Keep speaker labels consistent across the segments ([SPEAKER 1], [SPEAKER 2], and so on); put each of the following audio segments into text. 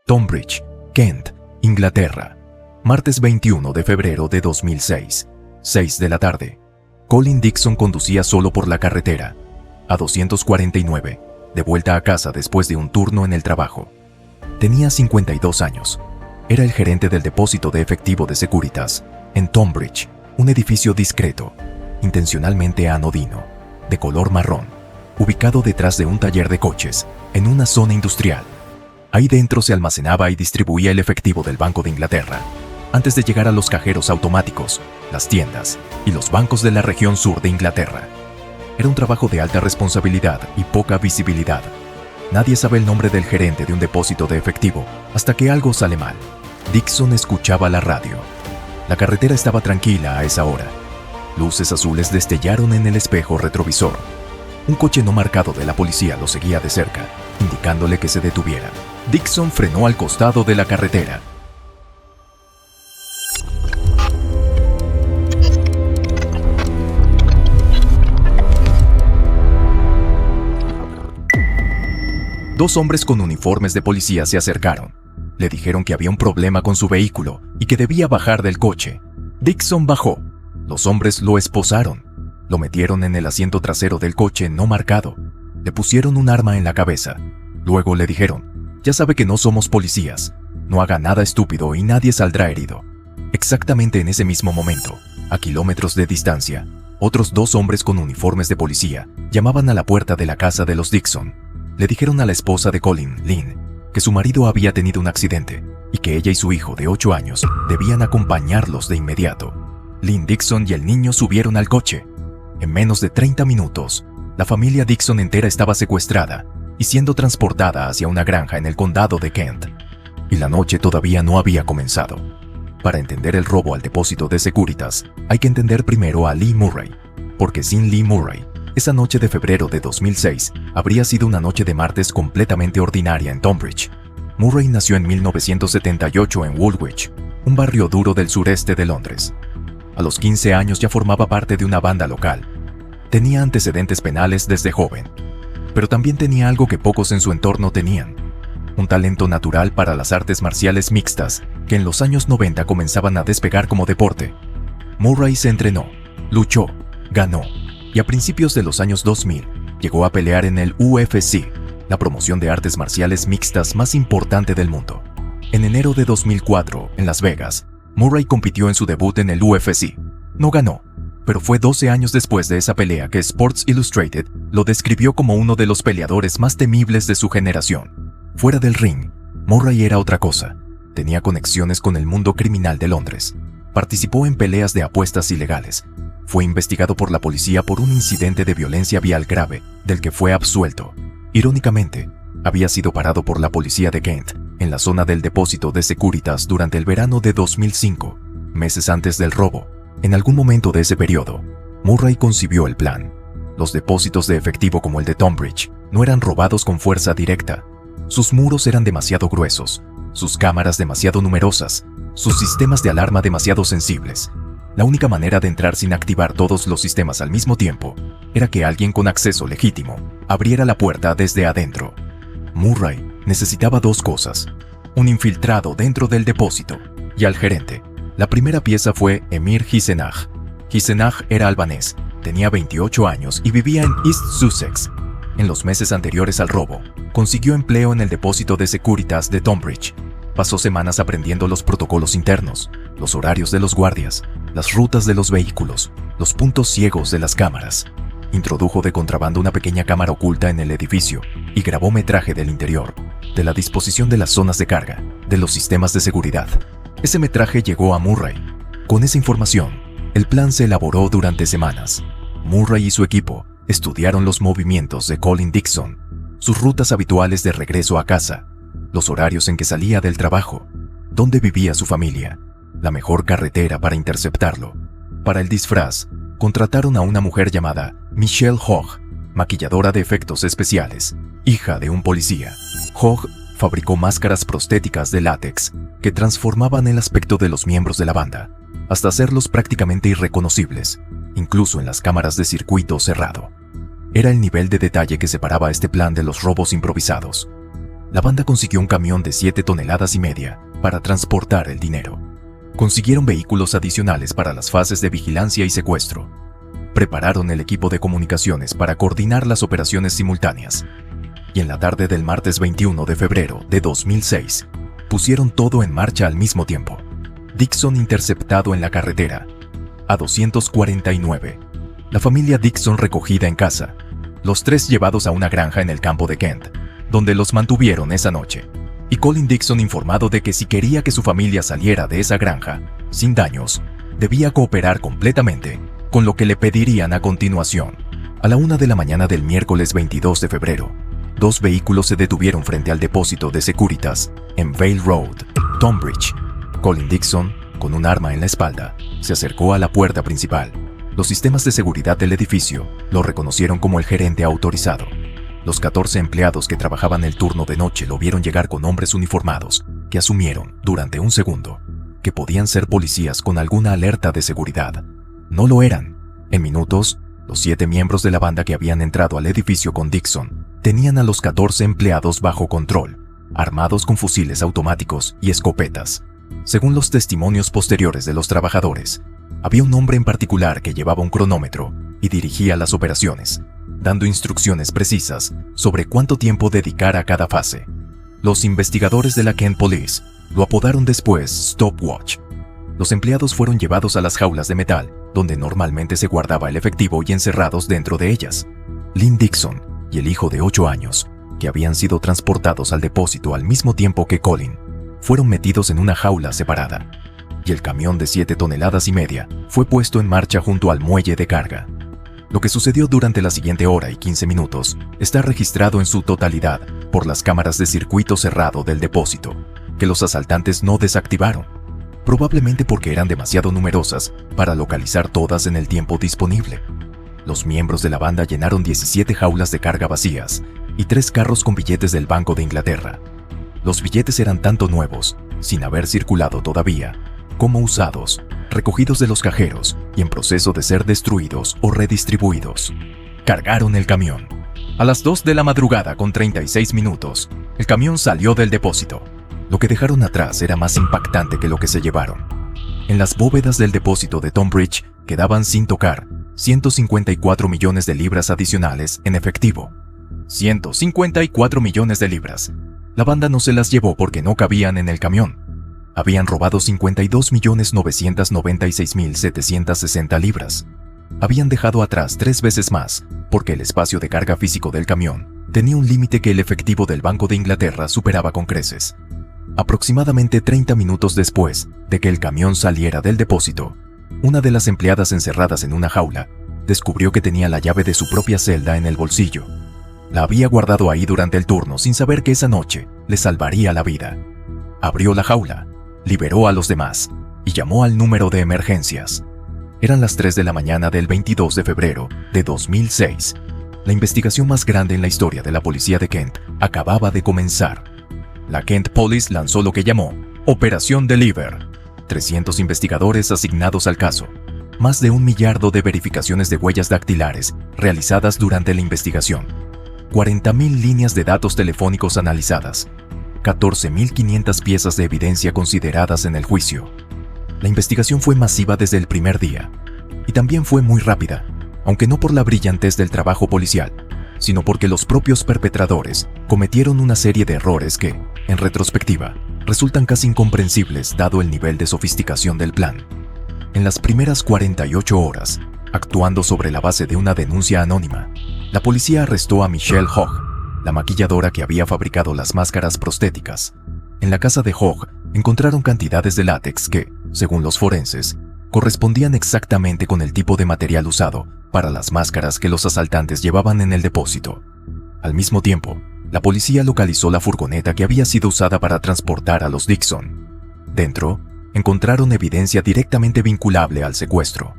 [SPEAKER 1] Tonbridge, Kent, Inglaterra. Martes 21 de febrero de 2006, 6 de la tarde. Colin Dixon conducía solo por la carretera, a 249, de vuelta a casa después de un turno en el trabajo. Tenía 52 años. Era el gerente del depósito de efectivo de Securitas, en Tonbridge, un edificio discreto, intencionalmente anodino, de color marrón, ubicado detrás de un taller de coches, en una zona industrial. Ahí dentro se almacenaba y distribuía el efectivo del Banco de Inglaterra, antes de llegar a los cajeros automáticos, las tiendas y los bancos de la región sur de Inglaterra. Era un trabajo de alta responsabilidad y poca visibilidad. Nadie sabe el nombre del gerente de un depósito de efectivo hasta que algo sale mal. Dixon escuchaba la radio. La carretera estaba tranquila a esa hora. Luces azules destellaron en el espejo retrovisor. Un coche no marcado de la policía lo seguía de cerca, indicándole que se detuviera. Dixon frenó al costado de la carretera. Dos hombres con uniformes de policía se acercaron. Le dijeron que había un problema con su vehículo y que debía bajar del coche. Dixon bajó. Los hombres lo esposaron. Lo metieron en el asiento trasero del coche no marcado. Le pusieron un arma en la cabeza. Luego le dijeron: ya sabe que no somos policías. No haga nada estúpido y nadie saldrá herido. Exactamente en ese mismo momento, a kilómetros de distancia, otros dos hombres con uniformes de policía llamaban a la puerta de la casa de los Dixon. Le dijeron a la esposa de Colin, Lynn, que su marido había tenido un accidente y que ella y su hijo de 8 años debían acompañarlos de inmediato. Lynn Dixon y el niño subieron al coche. En menos de 30 minutos, la familia Dixon entera estaba secuestrada y siendo transportada hacia una granja en el condado de Kent. Y la noche todavía no había comenzado. Para entender el robo al depósito de Securitas, hay que entender primero a Lee Murray, porque sin Lee Murray, esa noche de febrero de 2006 habría sido una noche de martes completamente ordinaria en Tonbridge. Murray nació en 1978 en Woolwich, un barrio duro del sureste de Londres. A los 15 años ya formaba parte de una banda local. Tenía antecedentes penales desde joven, pero también tenía algo que pocos en su entorno tenían: un talento natural para las artes marciales mixtas que en los años 90 comenzaban a despegar como deporte. Murray se entrenó, luchó, ganó, y a principios de los años 2000 llegó a pelear en el UFC, la promoción de artes marciales mixtas más importante del mundo. En enero de 2004, en Las Vegas, Murray compitió en su debut en el UFC. No ganó, pero fue 12 años después de esa pelea que Sports Illustrated lo describió como uno de los peleadores más temibles de su generación. Fuera del ring, Murray era otra cosa. Tenía conexiones con el mundo criminal de Londres. Participó en peleas de apuestas ilegales. Fue investigado por la policía por un incidente de violencia vial grave, del que fue absuelto. Irónicamente, había sido parado por la policía de Kent, en la zona del depósito de Securitas durante el verano de 2005, meses antes del robo. En algún momento de ese periodo, Murray concibió el plan. Los depósitos de efectivo como el de Tonbridge no eran robados con fuerza directa. Sus muros eran demasiado gruesos, sus cámaras demasiado numerosas, sus sistemas de alarma demasiado sensibles. La única manera de entrar sin activar todos los sistemas al mismo tiempo era que alguien con acceso legítimo abriera la puerta desde adentro. Murray necesitaba dos cosas: un infiltrado dentro del depósito y al gerente. La primera pieza fue Emir Hisenaj. Hisenaj era albanés, tenía 28 años y vivía en East Sussex. En los meses anteriores al robo, consiguió empleo en el depósito de Securitas de Tonbridge. Pasó semanas aprendiendo los protocolos internos, los horarios de los guardias, las rutas de los vehículos, los puntos ciegos de las cámaras. Introdujo de contrabando una pequeña cámara oculta en el edificio y grabó metraje del interior, de la disposición de las zonas de carga, de los sistemas de seguridad. Ese metraje llegó a Murray. Con esa información, el plan se elaboró durante semanas. Murray y su equipo estudiaron los movimientos de Colin Dixon, sus rutas habituales de regreso a casa, los horarios en que salía del trabajo, dónde vivía su familia, la mejor carretera para interceptarlo. Para el disfraz, contrataron a una mujer llamada Michelle Hogg, maquilladora de efectos especiales, hija de un policía. Hogg fabricó máscaras prostéticas de látex que transformaban el aspecto de los miembros de la banda, hasta hacerlos prácticamente irreconocibles, incluso en las cámaras de circuito cerrado. Era el nivel de detalle que separaba este plan de los robos improvisados. La banda consiguió un camión de 7,5 toneladas para transportar el dinero. Consiguieron vehículos adicionales para las fases de vigilancia y secuestro. Prepararon el equipo de comunicaciones para coordinar las operaciones simultáneas. Y en la tarde del martes 21 de febrero de 2006, pusieron todo en marcha al mismo tiempo. Dixon interceptado en la carretera. A 249. La familia Dixon recogida en casa. Los 3 llevados a una granja en el campo de Kent, donde los mantuvieron esa noche. Y Colin Dixon informado de que si quería que su familia saliera de esa granja, sin daños, debía cooperar completamente con lo que le pedirían a continuación. A la 1 de la mañana del miércoles 22 de febrero, 2 vehículos se detuvieron frente al depósito de Securitas en Vale Road, Tonbridge. Colin Dixon, con un arma en la espalda, se acercó a la puerta principal. Los sistemas de seguridad del edificio lo reconocieron como el gerente autorizado. Los 14 empleados que trabajaban el turno de noche lo vieron llegar con hombres uniformados que asumieron, durante un segundo, que podían ser policías con alguna alerta de seguridad. No lo eran. En minutos, los 7 miembros de la banda que habían entrado al edificio con Dixon tenían a los 14 empleados bajo control, armados con fusiles automáticos y escopetas. Según los testimonios posteriores de los trabajadores, había un hombre en particular que llevaba un cronómetro y dirigía las operaciones, dando instrucciones precisas sobre cuánto tiempo dedicar a cada fase. Los investigadores de la Kent Police lo apodaron después Stopwatch. Los empleados fueron llevados a las jaulas de metal, donde normalmente se guardaba el efectivo y encerrados dentro de ellas. Lynn Dixon y el hijo de 8 años, que habían sido transportados al depósito al mismo tiempo que Colin, fueron metidos en una jaula separada, y el camión de 7,5 toneladas fue puesto en marcha junto al muelle de carga. Lo que sucedió durante la siguiente hora y 15 minutos está registrado en su totalidad por las cámaras de circuito cerrado del depósito, que los asaltantes no desactivaron, probablemente porque eran demasiado numerosas para localizar todas en el tiempo disponible. Los miembros de la banda llenaron 17 jaulas de carga vacías y 3 carros con billetes del Banco de Inglaterra. Los billetes eran tanto nuevos, sin haber circulado todavía, como usados, recogidos de los cajeros y en proceso de ser destruidos o redistribuidos. Cargaron el camión. A las 2 de la madrugada con 36 minutos, el camión salió del depósito. Lo que dejaron atrás era más impactante que lo que se llevaron. En las bóvedas del depósito de Tonbridge quedaban sin tocar 154 millones de libras adicionales en efectivo. 154 millones de libras. La banda no se las llevó porque no cabían en el camión. Habían robado 52.996.760 libras. Habían dejado atrás 3 veces más, porque el espacio de carga físico del camión tenía un límite que el efectivo del Banco de Inglaterra superaba con creces. Aproximadamente 30 minutos después de que el camión saliera del depósito, una de las empleadas encerradas en una jaula descubrió que tenía la llave de su propia celda en el bolsillo. La había guardado ahí durante el turno sin saber que esa noche le salvaría la vida. Abrió la jaula, liberó a los demás y llamó al número de emergencias. Eran las 3 de la mañana del 22 de febrero de 2006. La investigación más grande en la historia de la policía de Kent acababa de comenzar. La Kent Police lanzó lo que llamó Operación Deliver. 300 investigadores asignados al caso. Más de 1 millardo de verificaciones de huellas dactilares realizadas durante la investigación. 40.000 líneas de datos telefónicos analizadas. 14.500 piezas de evidencia consideradas en el juicio. La investigación fue masiva desde el primer día. Y también fue muy rápida, aunque no por la brillantez del trabajo policial, sino porque los propios perpetradores cometieron una serie de errores que, en retrospectiva, resultan casi incomprensibles dado el nivel de sofisticación del plan. En las primeras 48 horas, actuando sobre la base de una denuncia anónima, la policía arrestó a Michelle Hogg, la maquilladora que había fabricado las máscaras prostéticas. En la casa de Hogg encontraron cantidades de látex que, según los forenses, correspondían exactamente con el tipo de material usado para las máscaras que los asaltantes llevaban en el depósito. Al mismo tiempo, la policía localizó la furgoneta que había sido usada para transportar a los Dixon. Dentro, encontraron evidencia directamente vinculable al secuestro.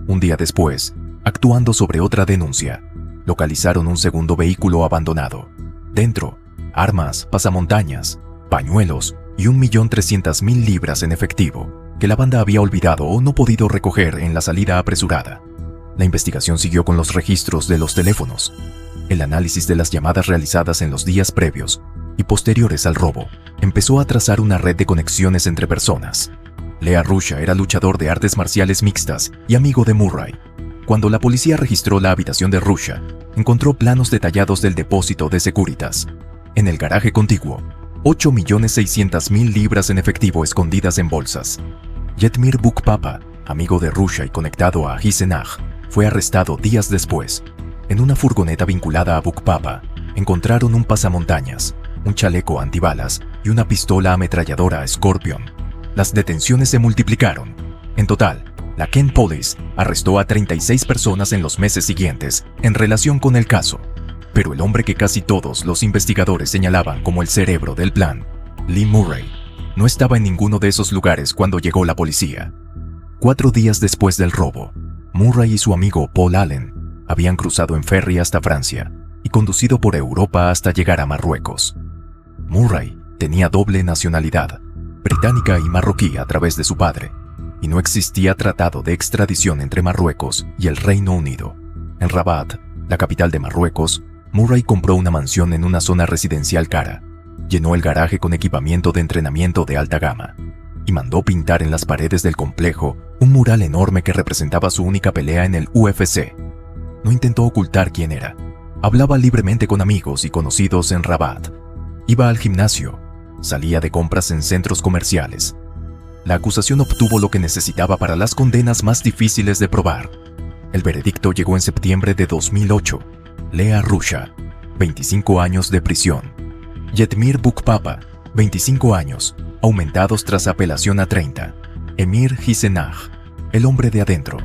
[SPEAKER 1] Un día después, actuando sobre otra denuncia, localizaron un segundo vehículo abandonado. Dentro, armas, pasamontañas, pañuelos y 1.300.000 libras en efectivo que la banda había olvidado o no podido recoger en la salida apresurada. La investigación siguió con los registros de los teléfonos, el análisis de las llamadas realizadas en los días previos y posteriores al robo, empezó a trazar una red de conexiones entre personas. Lea Russia era luchador de artes marciales mixtas y amigo de Murray. Cuando la policía registró la habitación de Russia, encontró planos detallados del depósito de Securitas. En el garaje contiguo, 8.600.000 libras en efectivo escondidas en bolsas. Yetmir Bukpapa, amigo de Russia y conectado a Hisenaj, fue arrestado días después. En una furgoneta vinculada a Bukpapa, encontraron un pasamontañas, un chaleco antibalas y una pistola ametralladora Scorpion. Las detenciones se multiplicaron. En total, la Kent Police arrestó a 36 personas en los meses siguientes en relación con el caso. Pero el hombre que casi todos los investigadores señalaban como el cerebro del plan, Lee Murray, no estaba en ninguno de esos lugares cuando llegó la policía. 4 días después del robo, Murray y su amigo Paul Allen habían cruzado en ferry hasta Francia y conducido por Europa hasta llegar a Marruecos. Murray tenía doble nacionalidad, británica y marroquí a través de su padre, y no existía tratado de extradición entre Marruecos y el Reino Unido. En Rabat, la capital de Marruecos, Murray compró una mansión en una zona residencial cara, llenó el garaje con equipamiento de entrenamiento de alta gama y mandó pintar en las paredes del complejo un mural enorme que representaba su única pelea en el UFC. No intentó ocultar quién era. Hablaba libremente con amigos y conocidos en Rabat. Iba al gimnasio, salía de compras en centros comerciales. La acusación obtuvo lo que necesitaba para las condenas más difíciles de probar. El veredicto llegó en septiembre de 2008. Lea Russia, 25 años de prisión. Yetmir Bukpapa, 25 años, aumentados tras apelación a 30. Emir Hisenaj, el hombre de adentro,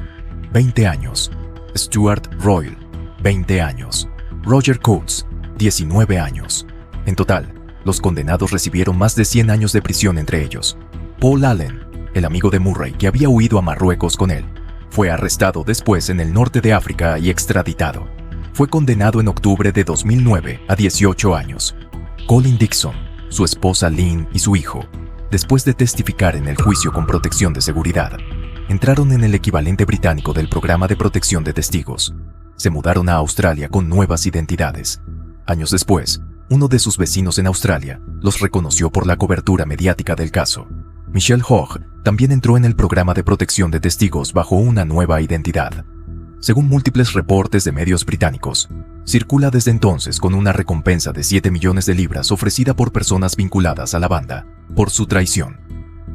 [SPEAKER 1] 20 años. Stuart Royal, 20 años. Roger Coates, 19 años. En total, los condenados recibieron más de 100 años de prisión entre ellos. Paul Allen, el amigo de Murray que había huido a Marruecos con él, fue arrestado después en el norte de África y extraditado. Fue condenado en octubre de 2009 a 18 años. Colin Dixon, su esposa Lynn y su hijo, después de testificar en el juicio con protección de seguridad, entraron en el equivalente británico del programa de protección de testigos. Se mudaron a Australia con nuevas identidades. Años después, uno de sus vecinos en Australia los reconoció por la cobertura mediática del caso. Michelle Hogg también entró en el programa de protección de testigos bajo una nueva identidad. Según múltiples reportes de medios británicos, circula desde entonces con una recompensa de 7 millones de libras ofrecida por personas vinculadas a la banda por su traición.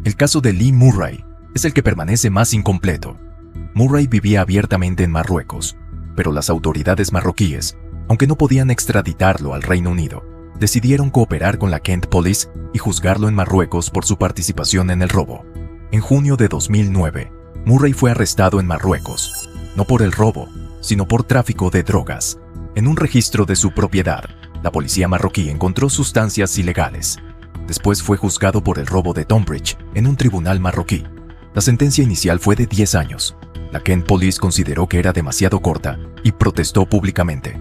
[SPEAKER 1] El caso de Lee Murray es el que permanece más incompleto. Murray vivía abiertamente en Marruecos, pero las autoridades marroquíes, aunque no podían extraditarlo al Reino Unido, decidieron cooperar con la Kent Police y juzgarlo en Marruecos por su participación en el robo. En junio de 2009, Murray fue arrestado en Marruecos, no por el robo, sino por tráfico de drogas. En un registro de su propiedad, la policía marroquí encontró sustancias ilegales. Después fue juzgado por el robo de Tonbridge en un tribunal marroquí. La sentencia inicial fue de 10 años. La Kent Police consideró que era demasiado corta y protestó públicamente.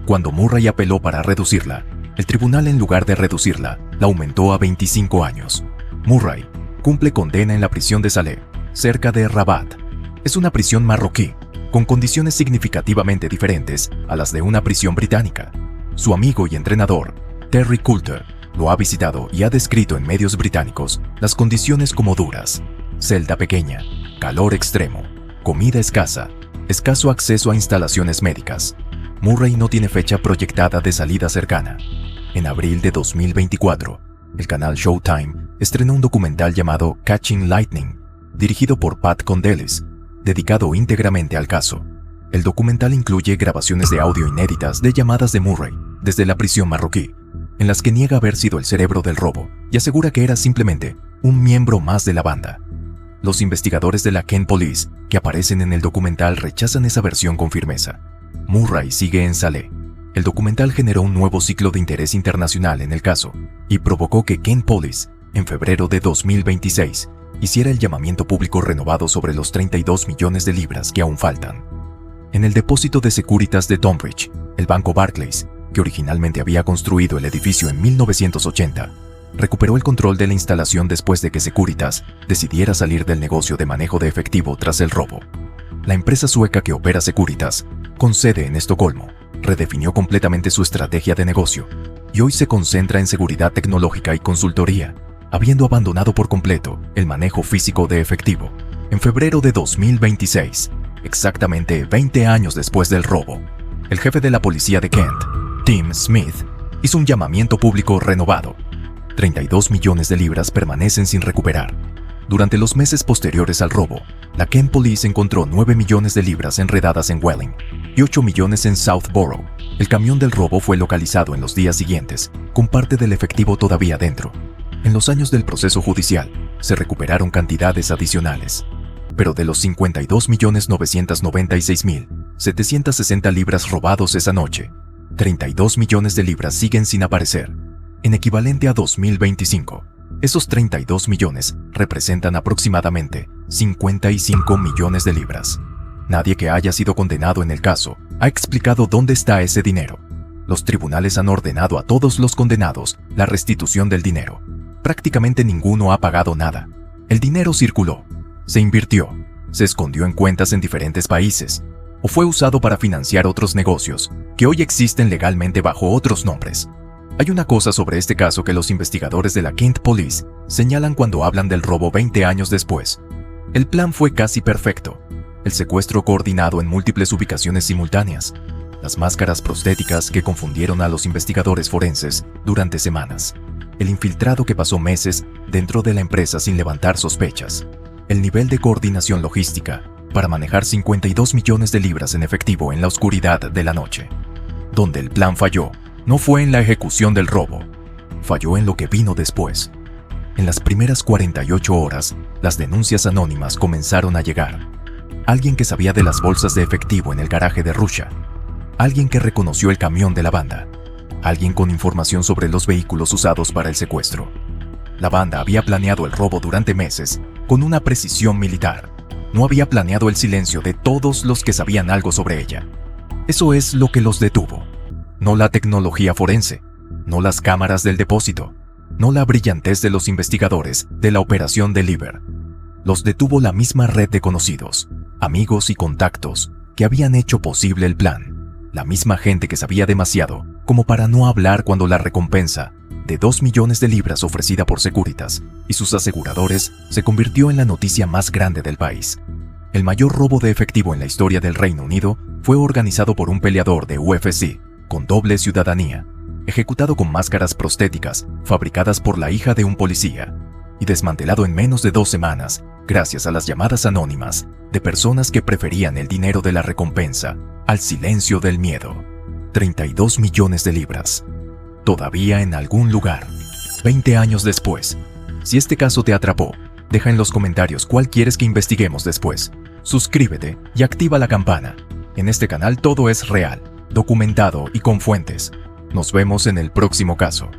[SPEAKER 1] Cuando Murray apeló para reducirla, el tribunal, en lugar de reducirla, la aumentó a 25 años. Murray cumple condena en la prisión de Saleh, cerca de Rabat. Es una prisión marroquí, con condiciones significativamente diferentes a las de una prisión británica. Su amigo y entrenador, Terry Coulter, lo ha visitado y ha descrito en medios británicos las condiciones como duras: celda pequeña, calor extremo, comida escasa, escaso acceso a instalaciones médicas. Murray no tiene fecha proyectada de salida cercana. En abril de 2024, el canal Showtime estrenó un documental llamado Catching Lightning, dirigido por Pat Condelis, dedicado íntegramente al caso. El documental incluye grabaciones de audio inéditas de llamadas de Murray desde la prisión marroquí, en las que niega haber sido el cerebro del robo y asegura que era simplemente un miembro más de la banda. Los investigadores de la Kent Police que aparecen en el documental rechazan esa versión con firmeza. Murray sigue en Saleh. El documental generó un nuevo ciclo de interés internacional en el caso y provocó que Kent Police, en febrero de 2026, hiciera el llamamiento público renovado sobre los 32 millones de libras que aún faltan. En el depósito de Securitas de Tonbridge, el banco Barclays, que originalmente había construido el edificio en 1980, recuperó el control de la instalación después de que Securitas decidiera salir del negocio de manejo de efectivo tras el robo. La empresa sueca que opera Securitas con sede en Estocolmo, redefinió completamente su estrategia de negocio y hoy se concentra en seguridad tecnológica y consultoría, habiendo abandonado por completo el manejo físico de efectivo. En febrero de 2026, exactamente 20 años después del robo, el jefe de la policía de Kent, Tim Smith, hizo un llamamiento público renovado. 32 millones de libras permanecen sin recuperar. Durante los meses posteriores al robo, la Kent Police encontró 9 millones de libras enredadas en Welling y 8 millones en Southborough. El camión del robo fue localizado en los días siguientes, con parte del efectivo todavía dentro. En los años del proceso judicial, se recuperaron cantidades adicionales. Pero de los 52.996.760 libras robados esa noche, 32 millones de libras siguen sin aparecer. En equivalente a 2025, esos 32 millones representan aproximadamente 55 millones de libras. Nadie que haya sido condenado en el caso ha explicado dónde está ese dinero. Los tribunales han ordenado a todos los condenados la restitución del dinero. Prácticamente ninguno ha pagado nada. El dinero circuló, se invirtió, se escondió en cuentas en diferentes países, o fue usado para financiar otros negocios que hoy existen legalmente bajo otros nombres. Hay una cosa sobre este caso que los investigadores de la Kent Police señalan cuando hablan del robo 20 años después. El plan fue casi perfecto. El secuestro coordinado en múltiples ubicaciones simultáneas. Las máscaras prostéticas que confundieron a los investigadores forenses durante semanas. El infiltrado que pasó meses dentro de la empresa sin levantar sospechas. El nivel de coordinación logística para manejar 52 millones de libras en efectivo en la oscuridad de la noche. Donde el plan falló, no fue en la ejecución del robo, falló en lo que vino después. En las primeras 48 horas, las denuncias anónimas comenzaron a llegar. Alguien que sabía de las bolsas de efectivo en el garaje de Russia. Alguien que reconoció el camión de la banda. Alguien con información sobre los vehículos usados para el secuestro. La banda había planeado el robo durante meses con una precisión militar. No había planeado el silencio de todos los que sabían algo sobre ella. Eso es lo que los detuvo. No la tecnología forense, no las cámaras del depósito, no la brillantez de los investigadores de la operación Deliver. Los detuvo la misma red de conocidos, amigos y contactos que habían hecho posible el plan. La misma gente que sabía demasiado como para no hablar cuando la recompensa de 2 millones de libras ofrecida por Securitas y sus aseguradores se convirtió en la noticia más grande del país. El mayor robo de efectivo en la historia del Reino Unido fue organizado por un peleador de UFC con doble ciudadanía, ejecutado con máscaras prostéticas fabricadas por la hija de un policía y desmantelado en menos de 2 semanas gracias a las llamadas anónimas de personas que preferían el dinero de la recompensa al silencio del miedo. 32 millones de libras. Todavía en algún lugar. 20 años después. Si este caso te atrapó, deja en los comentarios cuál quieres que investiguemos después. Suscríbete y activa la campana. En este canal todo es real, documentado y con fuentes. Nos vemos en el próximo caso.